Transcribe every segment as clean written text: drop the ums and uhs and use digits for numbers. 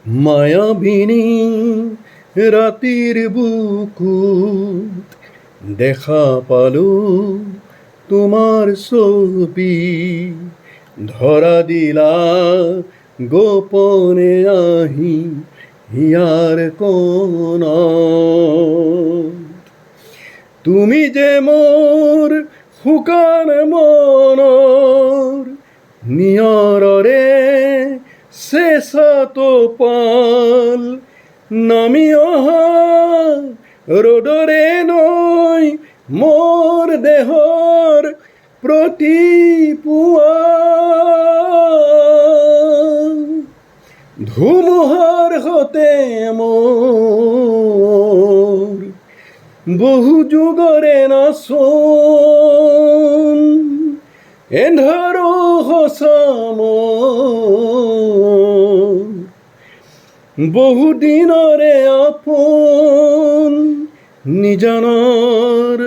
মায়াবিনী ৰাতিৰ বুকুত দেখা পালো তোমাৰ ছবি, ধৰা দিলা গোপনে আহি হিয়াৰ কোণত। তুমি যে মোৰ শুকান মনৰ নিয়ৰৰে চেঁচা টোপাল, নামি অহা ৰ'দৰে নৈ মোৰ দেহৰ প্ৰতি পুৱা। ধুমুহাৰ সতে মোৰ বহু যুগৰে নাচোন, এন্ধাৰো সঁচা মোৰ বহু দিনৰে আপোন। নিজানৰ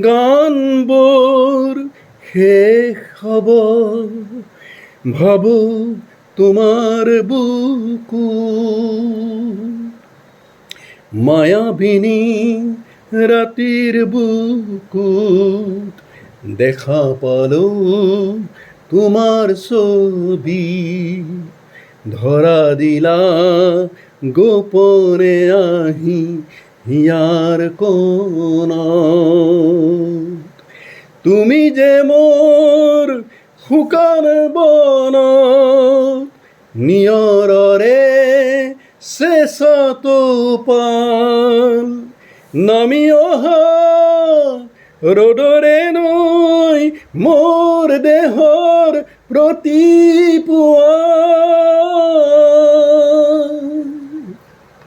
গানবোৰ শেষ হ'ব, ভাবো তোমাৰ বুকুত। মায়াবিনী ৰাতিৰ বুকুত দেখা পালো তোমাৰ ছবি, ধৰা দিলা গোপনে আহি হিয়াৰ কোণত। তুমি যে মোৰ শুকান বনত নিয়ৰৰে চেঁচা টোপাল, নামি অহা ৰ'দৰে নৈ মোৰ দেহৰ প্ৰতি পুৱা।